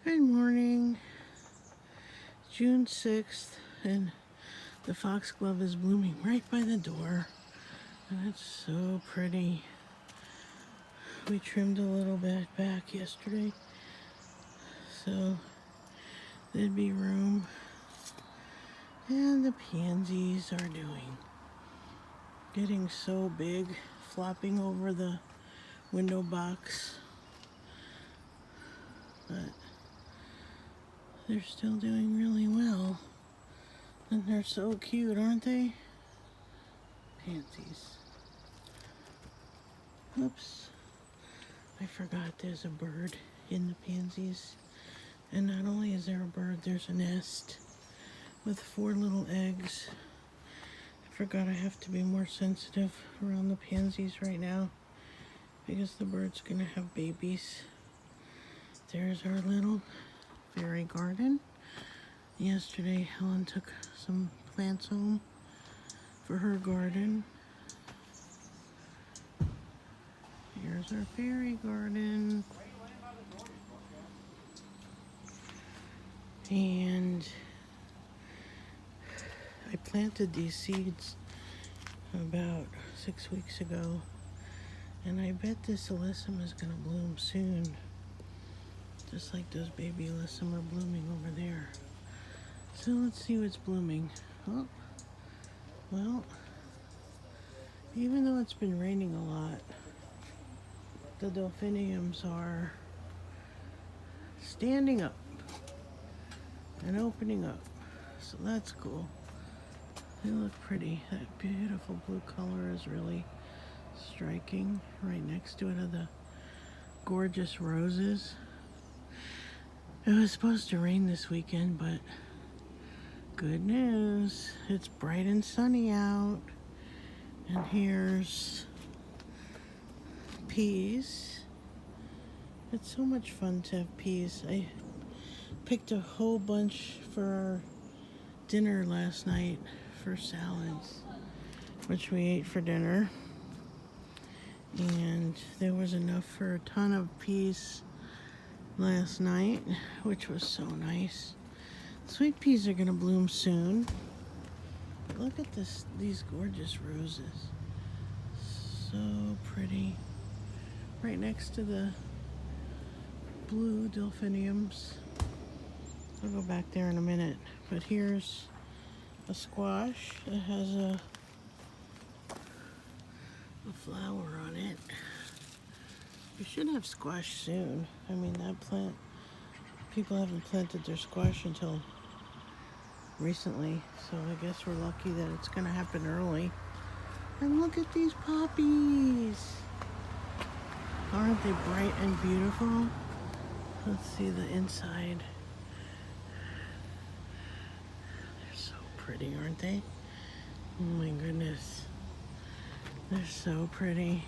Good morning. June 6th, and the foxglove is blooming right by the door. And it's so pretty. We trimmed a little bit back yesterday, so there'd be room. And the pansies are getting so big, flopping over the window box. But they're still doing really well. And they're so cute, aren't they? Pansies. Oops. I forgot there's a bird in the pansies. And not only is there a bird, there's a nest with 4 little eggs. I forgot I have to be more sensitive around the pansies right now because the bird's gonna have babies. There's our little fairy garden. Yesterday, Helen took some plants home for her garden. Here's our fairy garden. And I planted these seeds about 6 weeks ago, and I bet this alyssum is gonna bloom soon, just like those baby alyssum are blooming over there. So let's see what's blooming. Oh, well, even though it's been raining a lot, the delphiniums are standing up and opening up, so that's cool. They look pretty. That beautiful blue color is really striking. Right next to it are the gorgeous roses. It was supposed to rain this weekend, but good news. It's bright and sunny out. And here's peas. It's so much fun to have peas. I picked a whole bunch for our dinner last night for salads, which we ate for dinner. And there was enough for a ton of peas last night, which was so nice. Sweet peas are gonna bloom soon. Look at these gorgeous roses. So pretty. Right next to the blue delphiniums. I'll go back there in a minute. But here's a squash that has a flower on it. We should have squash soon. I mean, that plant, people haven't planted their squash until recently, so I guess we're lucky that it's gonna happen early. And look at these poppies. Aren't they bright and beautiful? Let's see the inside. They're so pretty, aren't they? Oh my goodness. They're so pretty.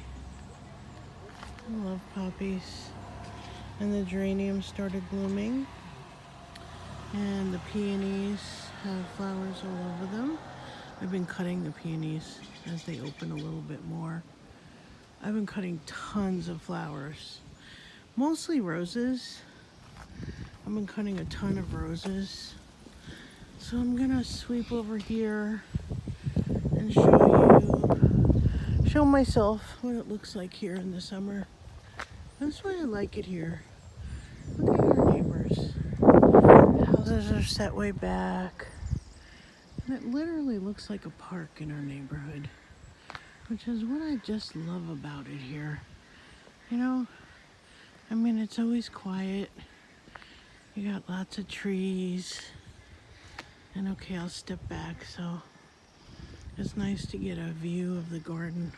I love poppies. And the geraniums started blooming. And the peonies have flowers all over them. I've been cutting the peonies as they open a little bit more. I've been cutting tons of flowers. Mostly roses. I've been cutting a ton of roses. So I'm gonna sweep over here and show myself what it looks like here in the summer. That's why I like it here. Look at our neighbors. The houses are set way back. And it literally looks like a park in our neighborhood, which is what I just love about it here. You know, I mean, it's always quiet. You got lots of trees. And okay, I'll step back, so it's nice to get a view of the garden.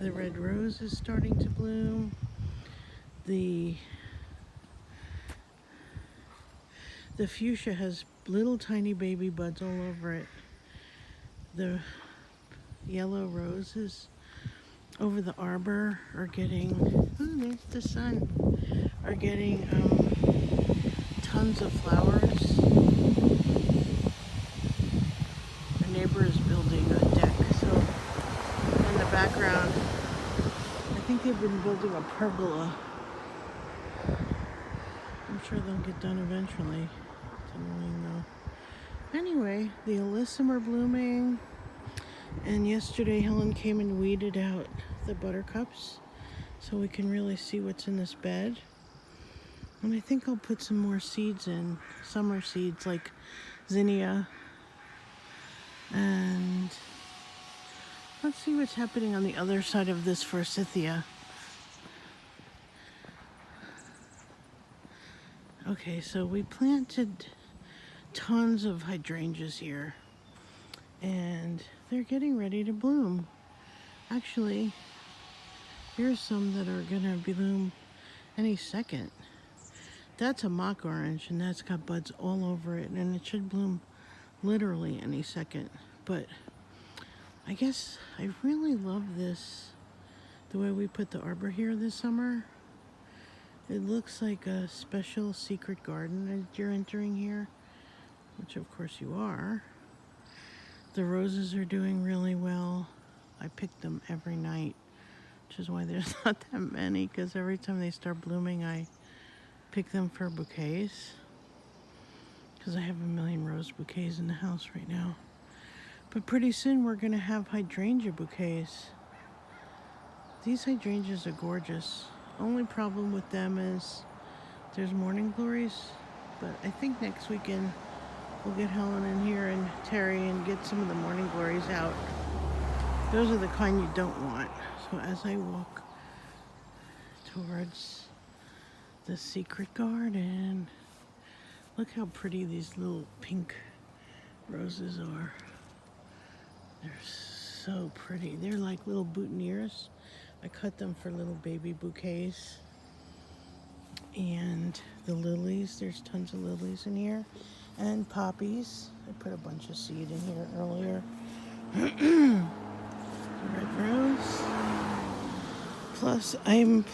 The red rose is starting to bloom. The fuchsia has little tiny baby buds all over it. The yellow roses over the arbor are getting, oh, there's the sun, are getting tons of flowers. Our neighbor is building a deck, so in the background, I think they've been building a pergola. I'm sure they'll get done eventually. It's annoying though. Anyway, the alyssum are blooming. And yesterday Helen came and weeded out the buttercups so we can really see what's in this bed. And I think I'll put some more seeds in, summer seeds like zinnia. And let's see what's happening on the other side of this forsythia. Okay, so we planted tons of hydrangeas here, and they're getting ready to bloom. Actually, here's some that are gonna bloom any second. That's a mock orange, and that's got buds all over it, and it should bloom literally any second. But I guess I really love this, the way we put the arbor here this summer. It looks like a special secret garden as you're entering here, which of course you are. The roses are doing really well. I pick them every night, which is why there's not that many, because every time they start blooming, I pick them for bouquets, because I have a million rose bouquets in the house right now. But pretty soon we're gonna have hydrangea bouquets. These hydrangeas are gorgeous. Only problem with them is there's morning glories, but I think next weekend we'll get Helen in here and Terry and get some of the morning glories out. Those are the kind you don't want. So as I walk towards the secret garden, look how pretty these little pink roses are. They're so pretty. They're like little boutonnieres. I cut them for little baby bouquets. And the lilies, there's tons of lilies in here. And poppies. I put a bunch of seed in here earlier. Red rose. Plus, I'm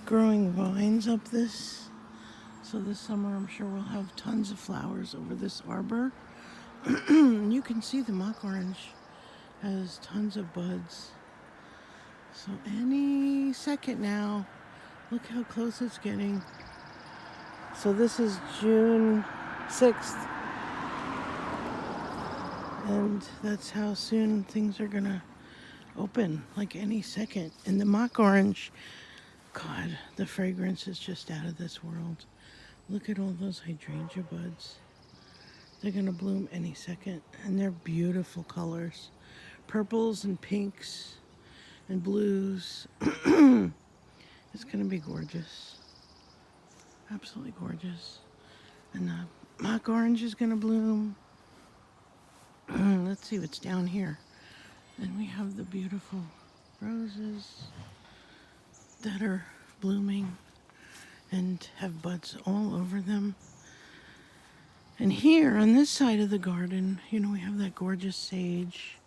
growing vines up this. So this summer, I'm sure we'll have tons of flowers over this arbor. You can see the mock orange has tons of buds. So any second now, look how close it's getting. So this is June 6th. And that's how soon things are gonna open, like any second. And the mock orange, God, the fragrance is just out of this world. Look at all those hydrangea buds. They're gonna bloom any second, and they're beautiful colors. Purples and pinks and blues. It's gonna be gorgeous. Absolutely gorgeous. And the mock orange is gonna bloom. Let's see what's down here. And we have the beautiful roses that are blooming and have buds all over them. And here on this side of the garden, you know, we have that gorgeous sage.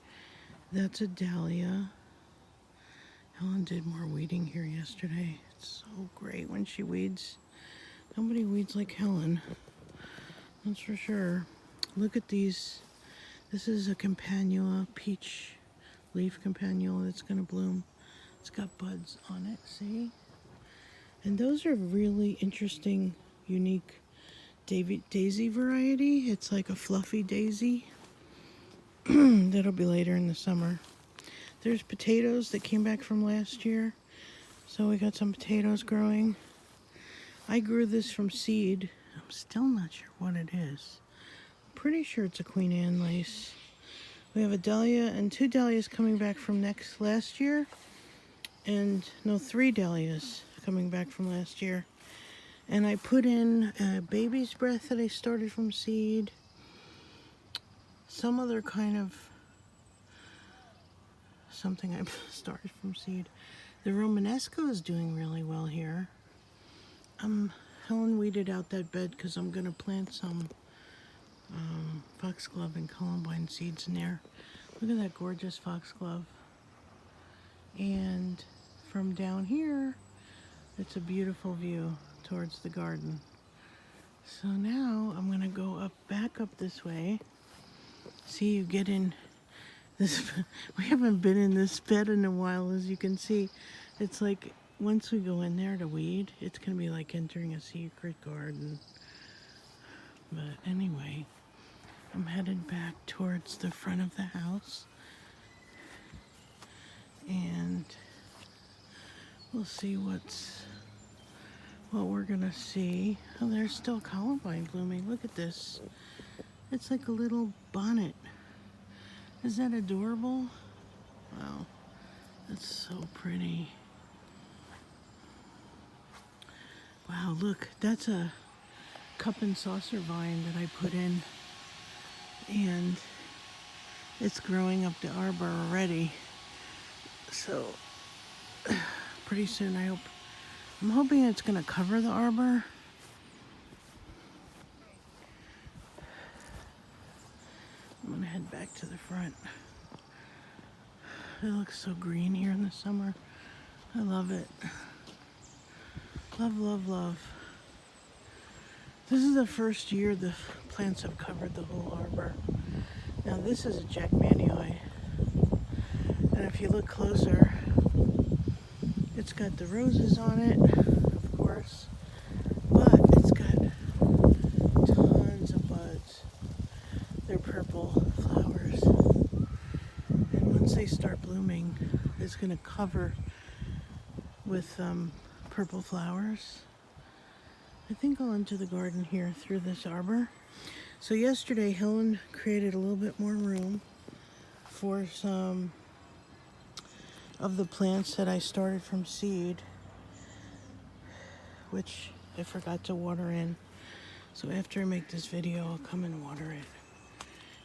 That's a dahlia. Helen did more weeding here yesterday. It's so great when she weeds. Nobody weeds like Helen. That's for sure. Look at these. This is a campanula, peach leaf campanula that's going to bloom. It's got buds on it, see? And those are really interesting, unique daisy variety. It's like a fluffy daisy. That'll be later in the summer. There's potatoes that came back from last year. So we got some potatoes growing. I grew this from seed. I'm still not sure what it is. I'm pretty sure it's a Queen Anne lace. We have a dahlia and 2 dahlias coming back from last year. And no, 3 dahlias coming back from last year. And I put in a baby's breath that I started from seed. Some other kind of something I started from seed. The Romanesco is doing really well here. Helen weeded out that bed because I'm going to plant some foxglove and columbine seeds in there. Look at that gorgeous foxglove. And from down here, it's a beautiful view towards the garden. So now I'm going to go back up this way. See, you get in this. We haven't been in this bed in a while, as you can see. It's like once we go in there to weed, it's gonna be like entering a secret garden. But anyway, I'm headed back towards the front of the house, and we'll see what we're gonna see. Oh, there's still columbine blooming. Look at this. It's like a little bonnet. Is that adorable? Wow, that's so pretty. Wow, look, that's a cup and saucer vine that I put in, and it's growing up the arbor already. So pretty soon I'm hoping it's gonna cover the arbor. I'm gonna head back to the front. It looks so green here in the summer. I love it. Love, love, love. This is the first year the plants have covered the whole arbor. Now this is a Jackmanii. And if you look closer, it's got the roses on it, of course, but it's got tons of buds. They're purple flowers. And once they start blooming, it's gonna cover with purple flowers. I think I'll enter the garden here through this arbor. So yesterday, Helen created a little bit more room for some of the plants that I started from seed, which I forgot to water in. So after I make this video, I'll come and water it.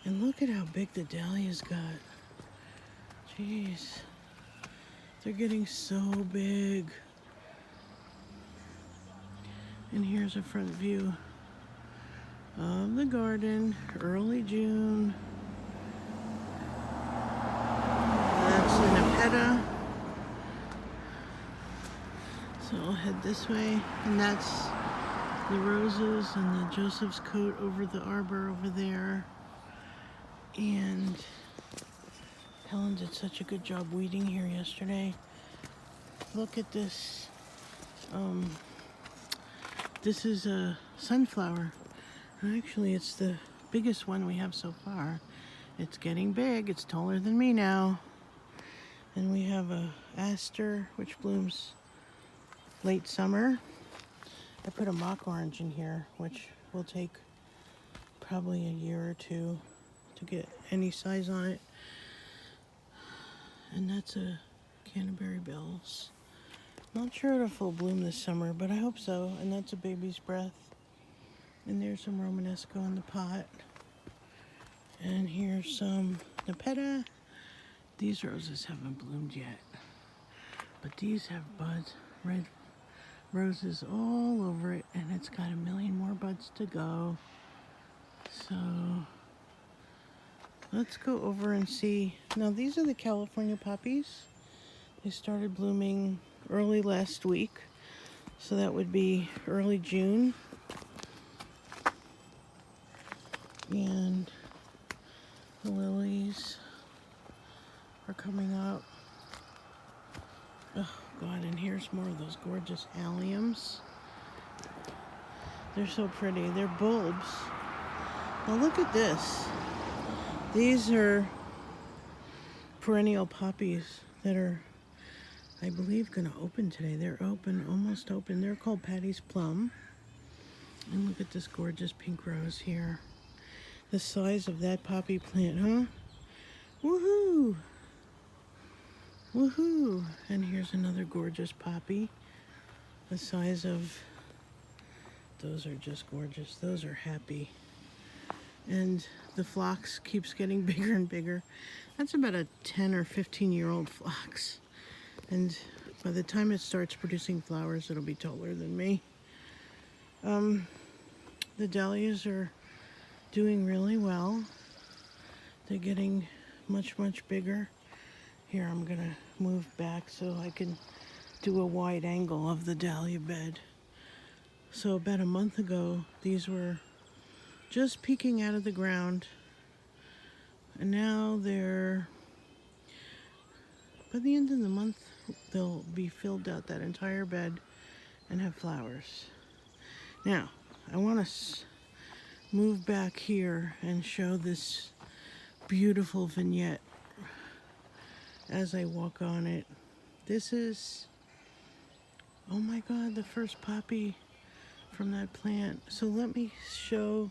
And look at how big the dahlias got. Jeez, they're getting so big. And here's a front view of the garden, early June. That's the Nepeta. So I'll head this way, and that's the roses and the Joseph's coat over the arbor over there. And Helen did such a good job weeding here yesterday. Look at this. This is a sunflower. Actually, it's the biggest one we have so far. It's getting big. It's taller than me now. And we have a aster, which blooms late summer. I put a mock orange in here, which will take probably a year or two to get any size on it. And that's a Canterbury Bells. Not sure if it'll bloom this summer, but I hope so. And that's a baby's breath. And there's some Romanesco in the pot. And here's some Nepeta. These roses haven't bloomed yet, but these have buds, red roses all over it, and it's got a million more buds to go. So let's go over and see. Now these are the California poppies. They started blooming early last week, so that would be early June. And the lilies are coming up. Oh God, and here's more of those gorgeous alliums. They're so pretty. They're bulbs. Now look at this. These are perennial poppies that are, I believe, gonna open today. They're open, almost open. They're called Patty's Plum. And look at this gorgeous pink rose here. The size of that poppy plant, huh? Woohoo! Woohoo! And here's another gorgeous poppy. The size of, those are just gorgeous. Those are happy. And the phlox keeps getting bigger and bigger. That's about a 10 or 15-year-old phlox. And by the time it starts producing flowers, it'll be taller than me. The dahlias are doing really well. They're getting much, much bigger. Here, I'm gonna move back so I can do a wide angle of the dahlia bed. So about a month ago, these were just peeking out of the ground. And now they're, by the end of the month, they'll be filled out that entire bed and have flowers. Now, I want to move back here and show this beautiful vignette as I walk on it. This is, oh my God, the first poppy from that plant. So let me show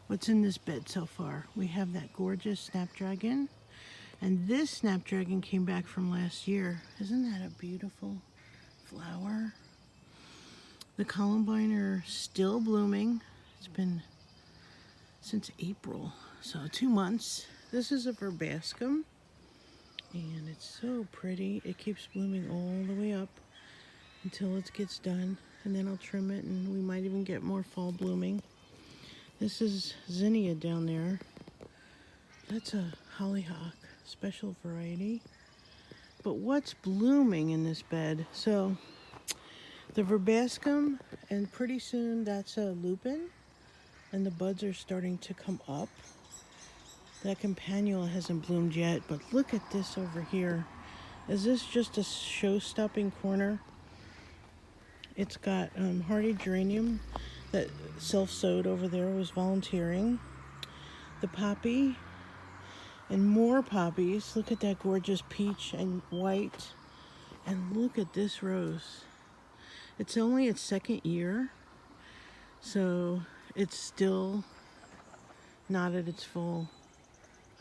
what's in this bed so far. We have that gorgeous snapdragon, and this snapdragon came back from last year. Isn't that a beautiful flower? The columbine are still blooming. It's been since April, so 2 months. This is a verbascum, and it's so pretty. It keeps blooming all the way up until it gets done, and then I'll trim it, and we might even get more fall blooming. This is zinnia down there. That's a hollyhock, special variety. But what's blooming in this bed? So the verbascum, and pretty soon that's a lupin, and the buds are starting to come up. That campanula hasn't bloomed yet, but look at this over here. Is this just a show-stopping corner? It's got hardy geranium that self-sowed over there, was volunteering. The poppy, and more poppies. Look at that gorgeous peach and white. And look at this rose. It's only its second year, so it's still not at its full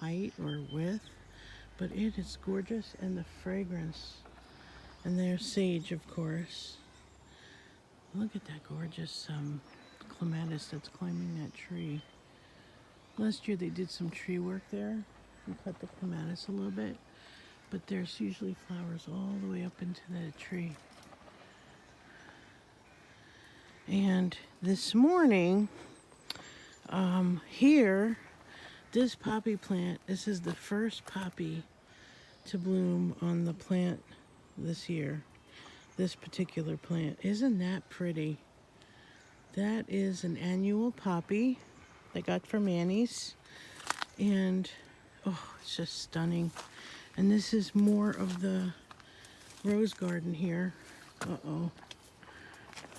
height or width, but it is gorgeous, and the fragrance. And there's sage, of course. Look at that gorgeous clematis that's climbing that tree. Last year they did some tree work there and cut the clematis a little bit, but there's usually flowers all the way up into the tree. And this morning, here, this poppy plant, this is the first poppy to bloom on the plant this year. This particular plant. Isn't that pretty? That is an annual poppy I got from Annie's. And, oh, it's just stunning. And this is more of the rose garden here. Uh-oh.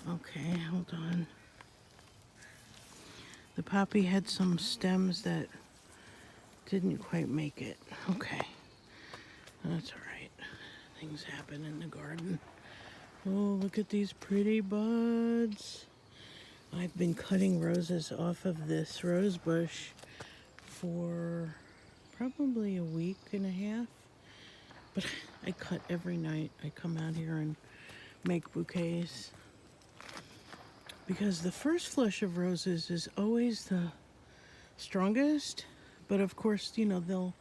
Okay, hold on. The poppy had some stems that didn't quite make it. Okay. That's all right. Things happen in the garden. Oh, look at these pretty buds. I've been cutting roses off of this rose bush for probably a week and a half. But I cut every night. I come out here and make bouquets. Because the first flush of roses is always the strongest. But of course, you know, they'll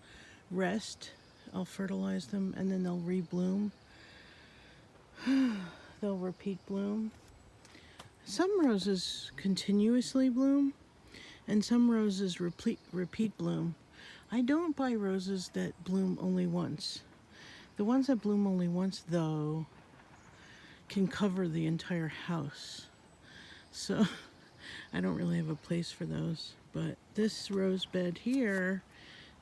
rest. I'll fertilize them and then they'll rebloom. They'll repeat bloom. Some roses continuously bloom, and some roses repeat bloom. I don't buy roses that bloom only once. The ones that bloom only once, though, can cover the entire house. So I don't really have a place for those. But this rose bed here,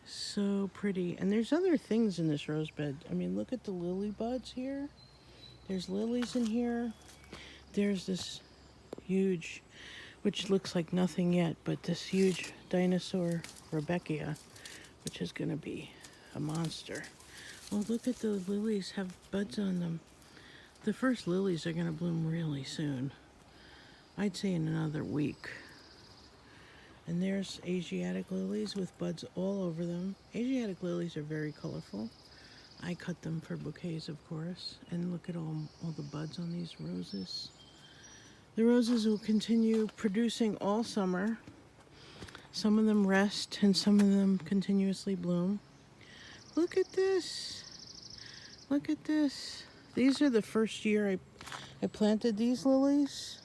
so pretty. And there's other things in this rose bed. I mean, look at the lily buds here. There's lilies in here. There's this huge, which looks like nothing yet, but this huge dinosaur Rebecca, which is going to be a monster. Well, look at the lilies have buds on them. The first lilies are going to bloom really soon. I'd say in another week. And there's Asiatic lilies with buds all over them. Asiatic lilies are very colorful. I cut them for bouquets, of course. And look at all the buds on these roses. The roses will continue producing all summer. Some of them rest and some of them continuously bloom. Look at this. Look at this. These are the first year I planted these lilies.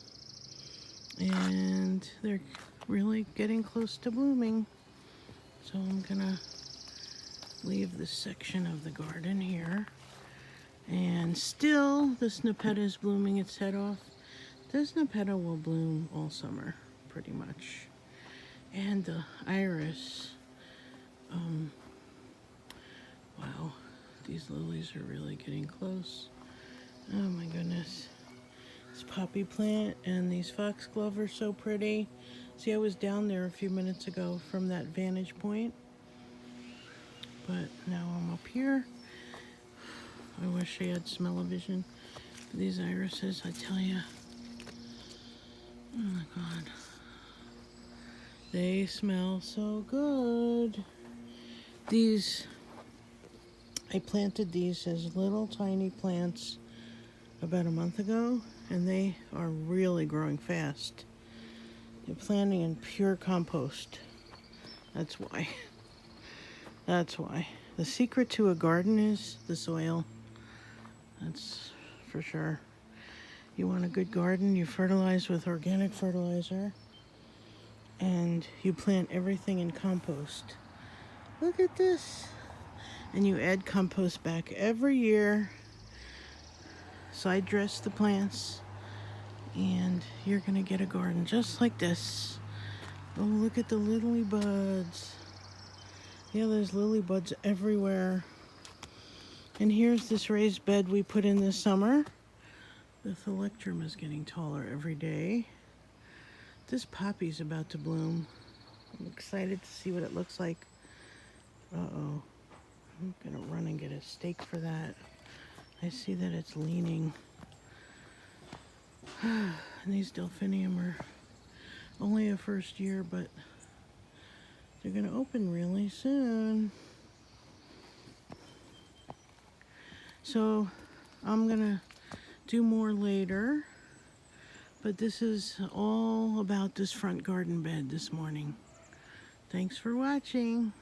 And they're really getting close to blooming. So I'm gonna leave this section of the garden here. And still, the Snapetta is blooming its head off. This Snapetta will bloom all summer, pretty much. And the iris. Wow, these lilies are really getting close. Oh my goodness. This poppy plant and these foxglove are so pretty. See, I was down there a few minutes ago from that vantage point, but now I'm up here. I wish I had smell-o-vision. These irises, I tell you, oh my God, they smell so good. These, I planted these as little tiny plants about a month ago, and they are really growing fast. They're planting in pure compost. That's why. That's why. The secret to a garden is the soil. That's for sure. You want a good garden, you fertilize with organic fertilizer, and you plant everything in compost. Look at this. And you add compost back every year. Side dress the plants, and you're gonna get a garden just like this. Oh, look at the lily buds. Yeah, there's lily buds everywhere. And here's this raised bed we put in this summer. The thalectrum is getting taller every day. This poppy's about to bloom. I'm excited to see what it looks like. Uh-oh. I'm gonna run and get a stake for that. I see that it's leaning. And these delphinium are only a first year, but they're gonna open really soon. So I'm gonna do more later, but this is all about this front garden bed this morning. Thanks for watching.